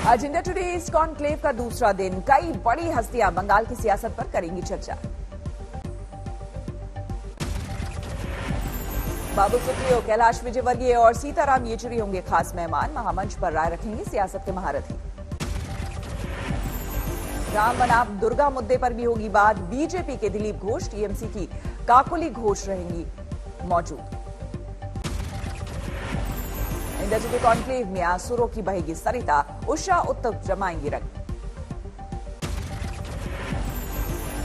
आज India today east conclave का दूसरा दिन। कई बड़ी हस्तियां बंगाल की सियासत पर करेंगी चर्चा। बाबू सुप्रियो, कैलाश विजयवर्गीय और सीताराम येचुरी होंगे खास मेहमान। महामंच पर राय रखेंगे सियासत के महारथी। राम बनाम दुर्गा मुद्दे पर भी होगी बात। बीजेपी के दिलीप घोष, टीएमसी की काकोली घोष रहेंगी मौजूद। इंडिया टुडे कॉन्क्लेव में आसुरों की बहेगी सरिता, उषा उत्तम जमाएंगी रंग।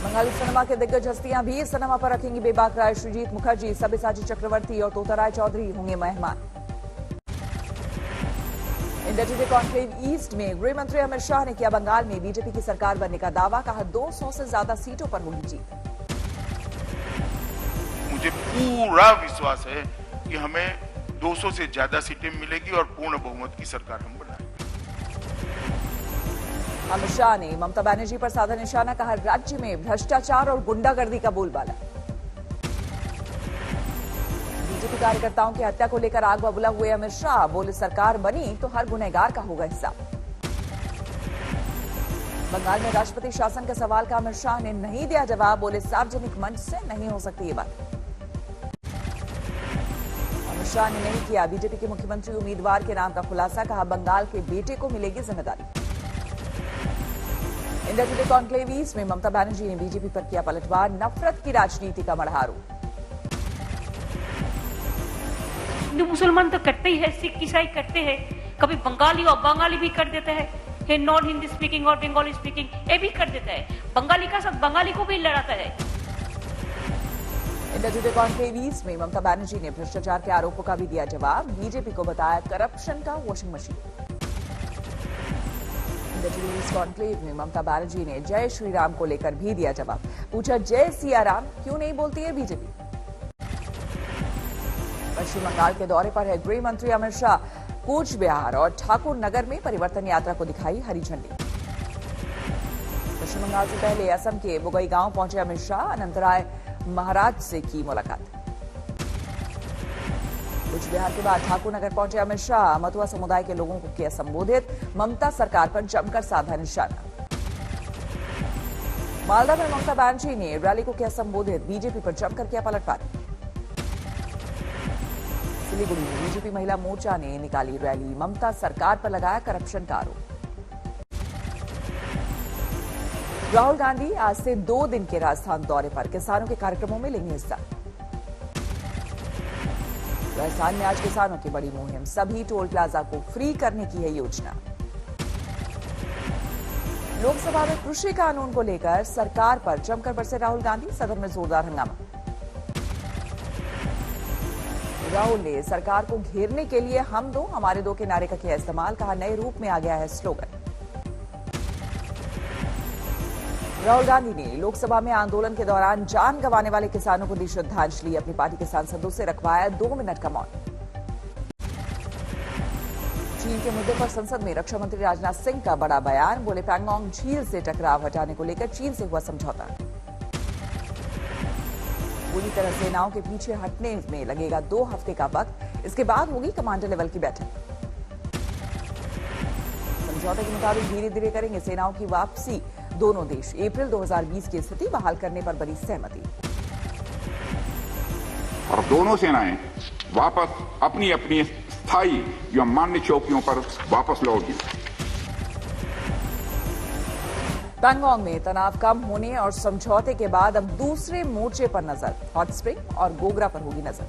बंगाली सिनेमा के दिग्गज हस्तियां भी सिनेमा पर रखेंगी बेबाक राय। श्रीजीत मुखर्जी, सब्यसाची चक्रवर्ती और तोताराय चौधरी होंगे मेहमान। इंडिया टुडे कॉन्क्लेव ईस्ट में गृह मंत्री अमित शाह ने किया बंगाल में बीजेपी की सरकार बनने का दावा। कहा 200 से ज्यादा सीटों पर होगी जीत। मुझे पूरा विश्वास है कि हमें 200 से ज्यादा सीटें मिलेगी और पूर्ण बहुमत की सरकार हम बनाएंगे। अमित शाह ने ममता बनर्जी पर साधा निशाना। कहा राज्य में भ्रष्टाचार और गुंडागर्दी का बोलबाला। बीजेपी कार्यकर्ताओं की हत्या को लेकर आग बबूला हुए अमित शाह। बोले सरकार बनी तो हर गुनहगार का होगा हिस्सा। बंगाल में राष्ट्रपति शासन के सवाल का अमित शाह ने नहीं दिया जवाब। बोले सार्वजनिक मंच से नहीं हो सकती ये बात। अमित शाह ने नहीं किया बीजेपी के मुख्यमंत्री उम्मीदवार के नाम का खुलासा। कहा बंगाल के बेटे को मिलेगी जिम्मेदारी। इंडिया टुडे कॉन्क्लेव ईस्ट में ममता बनर्जी ने बीजेपी पर किया पलटवार। नफरत की राजनीति का मढ़ारू। हिंदू मुसलमान तो करते ही है, सिख ईसाई करते हैं, कभी बंगाली और बंगाली भी कर देते हैं, नॉन हिंदी स्पीकिंग और बंगाली स्पीकिंग ये भी कर देता है। बंगाली का साथ बंगाली को भी लड़ाता है। इंडिया टुडे कॉन्क्लेव ईस्ट में ममता बनर्जी ने भ्रष्टाचार के आरोपों का भी दिया जवाब। बीजेपी को बताया करप्शन का washing machine. India today east conclave में ममता बनर्जी ने जय श्री राम को लेकर भी दिया जवाब। पूछा जय सिया राम क्यों नहीं बोलती है बीजेपी। पश्चिम बंगाल के दौरे पर है गृह मंत्री अमित शाह। कूच बिहार और ठाकुर नगर में परिवर्तन यात्रा को दिखाई हरी झंडी। पश्चिम बंगाल से पहले असम के बुगई गांव पहुंचे अमित शाह। अनंतराय महाराज से की मुलाकात। कूच बिहार के बाद ठाकुर नगर पहुंचे अमित शाह। मथुआ समुदाय के लोगों को किया संबोधित। ममता सरकार पर जमकर साधा निशाना। मालदा में ममता बनर्जी ने रैली को किया संबोधित। बीजेपी पर जमकर किया पलटवार। सिलीगुड़ी में बीजेपी महिला मोर्चा ने निकाली रैली। ममता सरकार पर लगाया करप्शन का आरोप। राहुल गांधी आज से 2 दिन के राजस्थान दौरे पर। किसानों के कार्यक्रमों में लेंगे हिस्सा। राजस्थान में आज किसानों की बड़ी मुहिम। सभी टोल प्लाजा को फ्री करने की है योजना। लोकसभा में कृषि कानून को लेकर सरकार पर जमकर बरसे राहुल गांधी। सदन में जोरदार हंगामा। राहुल ने सरकार को घेरने के लिए हम दो हमारे दो के नारे का किया इस्तेमाल। कहा नए रूप में आ गया है स्लोगन। राहुल गांधी ने लोकसभा में आंदोलन के दौरान जान गंवाने वाले किसानों को दी श्रद्धांजलि। अपनी पार्टी के सांसदों से रखवाया 2 मिनट का मौन। चीन के मुद्दे पर संसद में रक्षा मंत्री राजनाथ सिंह का बड़ा बयान। बोले पैंगोंग झील से टकराव हटाने को लेकर चीन से हुआ समझौता। पूरी तरह सेनाओं के पीछे हटने में लगेगा 2 हफ्ते का वक्त। इसके बाद होगी कमांडर लेवल की बैठक। समझौते के मुताबिक धीरे धीरे करेंगे सेनाओं की वापसी दोनों देश। अप्रैल 2020 की स्थिति बहाल करने पर बनी सहमति। और दोनों सेनाएं वापस अपनी अपनी स्थायी या मान्य चौकियों पर वापस लौटी। पैंगोंग में तनाव कम होने और समझौते के बाद अब दूसरे मोर्चे पर नजर। हॉट स्प्रिंग और गोगरा पर होगी नजर।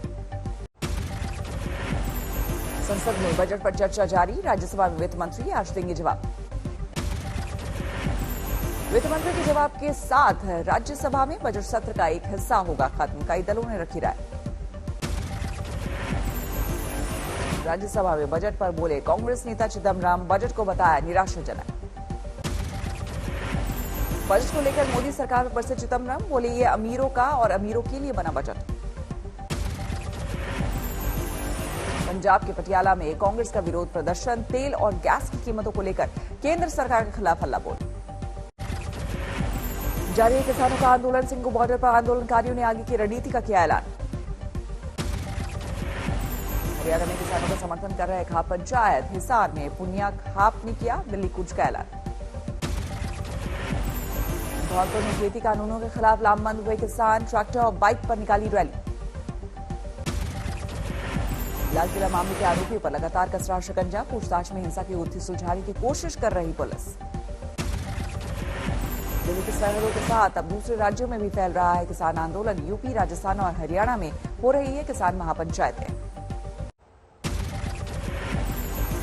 संसद में बजट पर चर्चा जारी। राज्यसभा में वित्त मंत्री आज देंगे जवाब। वित्त मंत्री के जवाब के साथ राज्यसभा में बजट सत्र का एक हिस्सा होगा खत्म। कई दलों ने रखी राय। राज्यसभा में बजट पर बोले कांग्रेस नेता चिदम्बरम। बजट को बताया निराशाजनक। बजट को लेकर मोदी सरकार पर बरसे चिदम्बरम। बोले ये अमीरों का और अमीरों के लिए बना बजट। पंजाब के पटियाला में कांग्रेस का विरोध प्रदर्शन। तेल और गैस की कीमतों को लेकर केंद्र सरकार के खिलाफ हल्ला बोल। जारी है किसानों का आंदोलन। सिंघू बॉर्डर पर आंदोलनकारियों ने आगे की रणनीति का किया ऐलान। हरियाणा में किसानों का समर्थन कर रहे खाप पंचायत। हिसार में पुनिया खाप ने किया दिल्ली कूच का ऐलान। धौलपुर में खेती कानूनों के खिलाफ लामबंद हुए किसान। ट्रैक्टर और बाइक पर निकाली रैली। लाल किला मामले के आरोपियों पर लगातार कस रहा शिकंजा। पूछताछ में हिंसा की गुत्थी सुलझाने की कोशिश कर रही पुलिस। दिल्ली की सरहदों के साथ अब दूसरे राज्यों में भी फैल रहा है किसान आंदोलन। यूपी, राजस्थान और हरियाणा में हो रही है किसान महापंचायतें।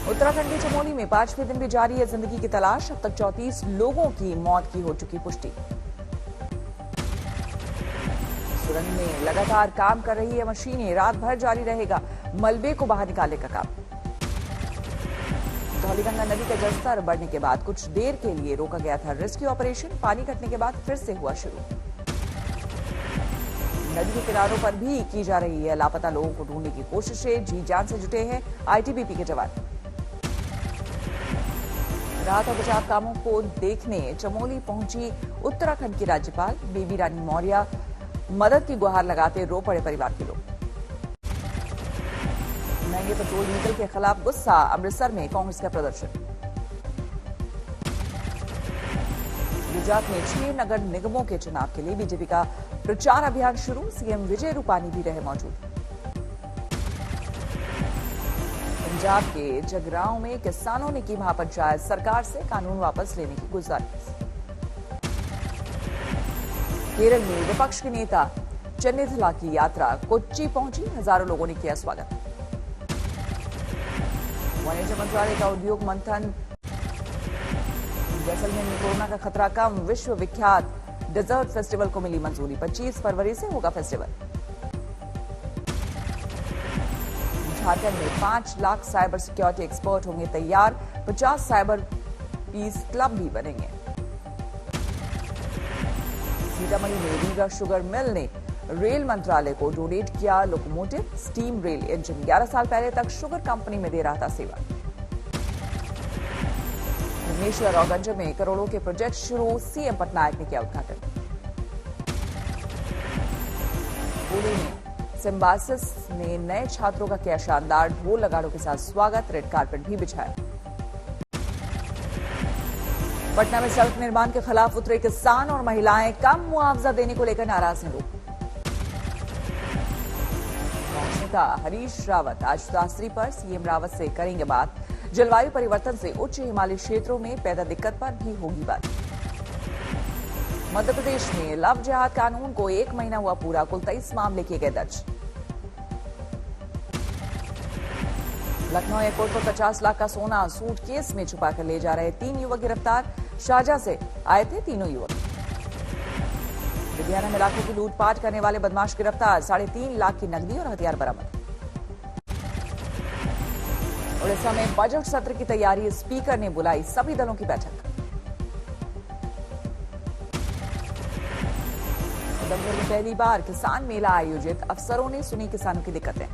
उत्तराखंड के चमोली में 5वें दिन भी जारी है जिंदगी की तलाश। अब तक 34 लोगों की मौत की हो चुकी पुष्टि। सुरंग में लगातार काम कर रही है मशीनें। रात भर जारी रहेगा मलबे को बाहर निकालने का काम। धौलीगंगा नदी का जलस्तर बढ़ने के बाद कुछ देर के लिए रोका गया था रेस्क्यू ऑपरेशन। पानी घटने के बाद फिर से हुआ शुरू। नदी के किनारों पर भी की जा रही है लापता लोगों को ढूंढने की कोशिशें। जी जान से जुटे हैं आईटीबीपी के जवान। राहत और बचाव कामों को देखने चमोली पहुंची उत्तराखंड की राज्यपाल बेबी रानी मौर्य। मदद की गुहार लगाते रो पड़े परिवार के लोग। महंगे पेट्रोल डीजल के खिलाफ गुस्सा। अमृतसर में कांग्रेस का प्रदर्शन। गुजरात में 6 नगर निगमों के चुनाव के लिए बीजेपी का प्रचार अभियान शुरू। सीएम विजय रूपानी भी रहे मौजूद। पंजाब के जगरांव में किसानों ने की महापंचायत। सरकार से कानून वापस लेने की गुजारिश। केरल में विपक्ष के नेता चन्नीथला की यात्रा कोच्चि पहुंची। हजारों लोगों ने किया स्वागत। वाणिज्य मंत्रालय का उद्योग मंथन। जैसलमेर में कोरोना का खतरा कम। विश्व विख्यात डेजर्ट फेस्टिवल को मिली मंजूरी। 25 फरवरी से होगा फेस्टिवल। झारखंड में 5 लाख साइबर सिक्योरिटी एक्सपर्ट होंगे तैयार। 50 साइबर पीस क्लब भी बनेंगे। सीतामढ़ी में रीगा शुगर मिल ने रेल मंत्रालय को डोनेट किया लोकोमोटिव स्टीम रेल इंजन। 11 साल पहले तक शुगर कंपनी में दे रहा था सेवा। भुवनेश्वर और गंज में करोड़ों के प्रोजेक्ट शुरू। सीएम पटनायक ने किया उद्घाटन। पुणे में सिम्बासिस ने नए छात्रों का किया शानदार ढोल नगाड़ों के साथ स्वागत। रेड कार्पेट भी बिछाया। पटना में सड़क निर्माण के खिलाफ उतरे किसान और महिलाएं। कम मुआवजा देने को लेकर नाराज हैं लोग। कांग्रेस नेता हरीश रावत आज शास्त्री पर सीएम रावत से करेंगे बात। जलवायु परिवर्तन से उच्च हिमालयी क्षेत्रों में पैदा दिक्कत पर भी होगी बात। मध्य प्रदेश में लव जिहाद कानून को 1 महीना हुआ पूरा। कुल 23 मामले किए गए दर्ज। लखनऊ एयरपोर्ट पर 50 लाख का सोना सूटकेस में छुपाकर ले जा रहे 3 युवक गिरफ्तार। शारजाह से आए थे तीनों युवक। लुधियाना में लाखों की लूटपाट करने वाले बदमाश गिरफ्तार। 3.5 लाख की नकदी और हथियार बरामद। उड़ीसा में बजट सत्र की तैयारी। स्पीकर ने बुलाई सभी दलों की बैठक। उधमपुर में पहली बार किसान मेला आयोजित। अफसरों ने सुनी किसानों की दिक्कतें।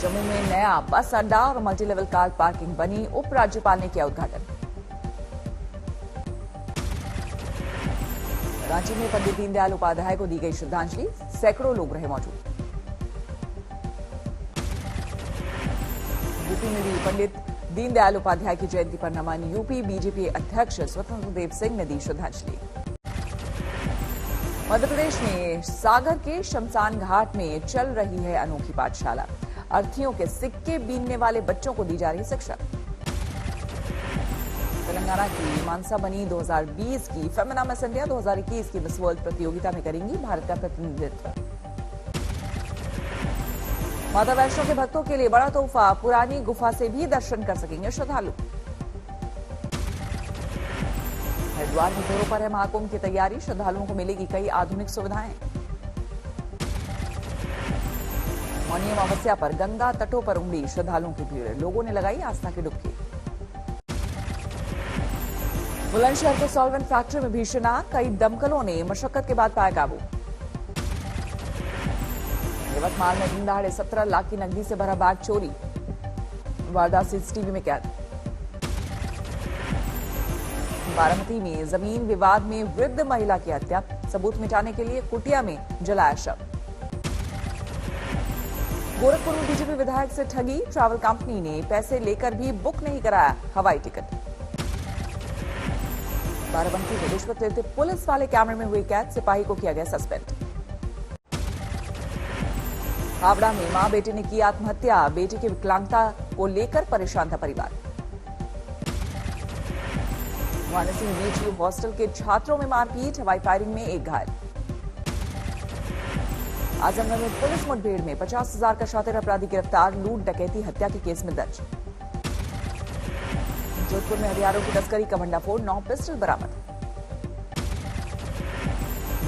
जम्मू में नया बस अड्डा और मल्टी लेवल कार पार्किंग बनी। उपराज्यपाल ने किया उद्घाटन। रांची में पंडित दीनदयाल उपाध्याय को दी गई श्रद्धांजलि। सैकड़ों लोग रहे मौजूद। यूपी में भी पंडित दीनदयाल उपाध्याय की जयंती पर नमन। यूपी बीजेपी अध्यक्ष स्वतंत्र देव सिंह ने दी श्रद्धांजलि। मध्य प्रदेश में सागर के शमशान घाट में चल रही है अनोखी पाठशाला। अर्थियों के सिक्के बीनने वाले बच्चों को दी जा रही शिक्षा। तेलंगाना की मानसा बनी 2020 की फेमिना मिस इंडिया 2021 की मिस वर्ल्ड प्रतियोगिता में करेंगी भारत का प्रतिनिधित्व। माता वैष्णो के भक्तों के लिए बड़ा तोहफा। पुरानी गुफा से भी दर्शन कर सकेंगे श्रद्धालु। हरिद्वार में जोरों पर है महाकुंभ की तैयारी। श्रद्धालुओं को मिलेगी कई आधुनिक सुविधाएं। मौनी अमावस्या पर गंगा तटों पर उमड़ी श्रद्धालुओं की भीड़। लोगों ने लगाई आस्था की डुबकी। बुलंदशहर के सॉल्वेंट फैक्ट्री में भीषण आग। कई दमकलों ने मशक्कत के बाद पाया काबू। यवतमाल में दिन दहाड़े 17 लाख की नकदी से भरा बैग चोरी। वारदात सीसीटीवी में कैद। बारामती में जमीन विवाद में वृद्ध महिला की हत्या। सबूत मिटाने के लिए कुटिया में जलाया शव। गोरखपुर में बीजेपी विधायक से ठगी, ट्रैवल कंपनी ने पैसे लेकर भी बुक नहीं कराया हवाई टिकट। बाराबंकी में रिश्वत लेते पुलिस वाले कैमरे में हुई कैद, सिपाही को किया गया सस्पेंड। हावड़ा में मां बेटे ने की आत्महत्या, बेटी की विकलांगता को लेकर परेशान था परिवार। वानी सिंह बीच हॉस्टल के छात्रों में मारपीट, हवाई फायरिंग में एक घायल। आजमगढ़ में पुलिस मुठभेड़ में 50,000 का शातिर अपराधी गिरफ्तार, लूट डकैती हत्या के केस में दर्ज। जोधपुर में हथियारों की तस्करी का भंडाफोड़, 9 पिस्टल बरामद।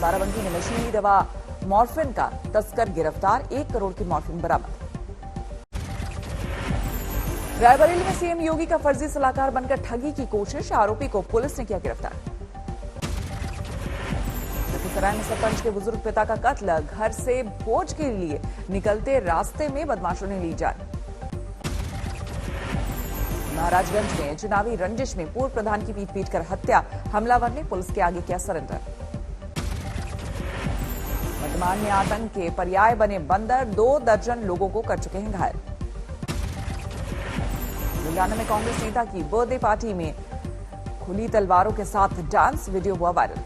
बाराबंकी में नशीली दवा मॉर्फिन का तस्कर गिरफ्तार, 1 करोड़ की मॉर्फिन बरामद। रायबरेली में सीएम योगी का फर्जी सलाहकार बनकर ठगी की कोशिश, आरोपी को पुलिस ने किया गिरफ्तार। लखीसराय में सरपंच के बुजुर्ग पिता का कत्ल, घर से भोज के लिए निकलते रास्ते में बदमाशों ने ली जान। महाराजगंज में चुनावी रंजिश में पूर्व प्रधान की पीट कर हत्या, हमलावर ने पुलिस के आगे किया सरेंडर। वर्तमान में आतंक के पर्याय बने बंदर, 2 दर्जन लोगों को कर चुके हैं घायल। लुधियाना में कांग्रेस नेता की बर्थडे पार्टी में खुली तलवारों के साथ डांस, वीडियो हुआ वायरल।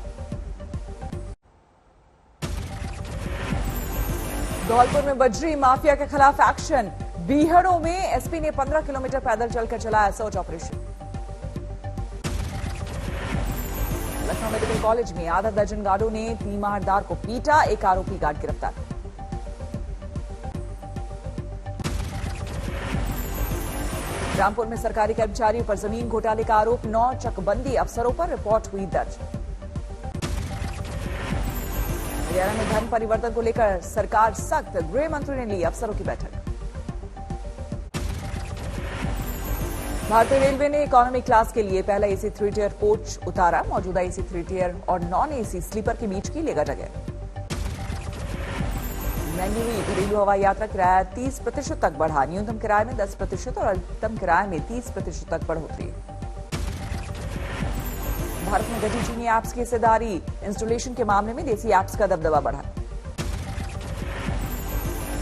धौलपुर में बजरी माफिया के खिलाफ एक्शन, बीहड़ों में एसपी ने 15 किलोमीटर पैदल चलकर चलाया search operation. Lucknow medical college में आधा दर्जन गार्डों ने तीमारदार को पीटा, 1 आरोपी गार्ड गिरफ्तार। रामपुर में सरकारी कर्मचारियों पर जमीन घोटाले का आरोप, 9 चकबंदी अफसरों पर रिपोर्ट हुई दर्ज। हरियाणा में धर्म परिवर्तन को लेकर सरकार सख्त, गृह मंत्री ने ली अफसरों की बैठक। भारतीय रेलवे ने इकोनॉमी क्लास के लिए पहला एसी 3 टियर कोच उतारा, मौजूदा एसी 3 टियर और नॉन एसी स्लीपर के बीच की लेगा जगह। महंगी हुई घरेलू हवाई यात्रा किराया 30% तक बढ़ा, न्यूनतम किराए में 10% और अधिकतम किराए में 30% तक बढ़ोतरी। भारत में घटी चीनी ऐप्स की हिस्सेदारी, इंस्टॉलेशन के मामले में देसी ऐप्स का दबदबा बढ़ा।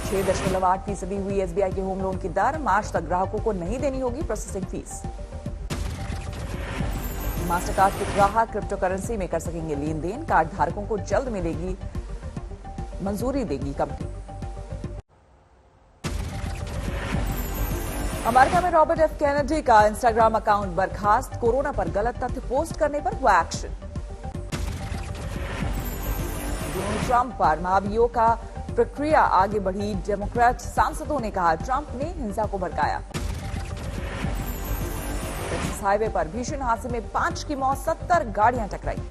6.8% हुई एसबीआई के होम लोन की दर, मार्च तक ग्राहकों को नहीं देनी होगी प्रोसेसिंग फीस। मास्टरकार्ड के ग्राहक क्रिप्टो करेंसी में कर सकेंगे लेन देन, कार्ड धारकों को जल्द मिलेगी मंजूरी देगी कंपनी। अमेरिका में रॉबर्ट एफ कैनेडी का इंस्टाग्राम अकाउंट बर्खास्त, कोरोना पर गलत तथ्य पोस्ट करने पर हुआ एक्शन। डोनाल्ड ट्रंप पर महाभियोग का प्रक्रिया आगे बढ़ी, डेमोक्रेट सांसदों ने कहा ट्रंप ने हिंसा को भड़काया। टेक्सास हाईवे पर भीषण हादसे में 5 की मौत, 70 गाड़ियां टकराई।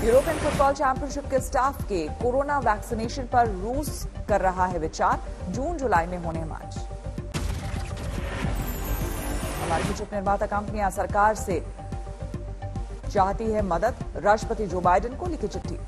यूरोपियन फुटबॉल चैंपियनशिप के स्टाफ के कोरोना वैक्सीनेशन पर रूस कर रहा है विचार, जून जुलाई में होने मैच। हमारी चिप निर्माता कंपनियां सरकार से चाहती है मदद, राष्ट्रपति जो बाइडेन को लिखी चिट्ठी।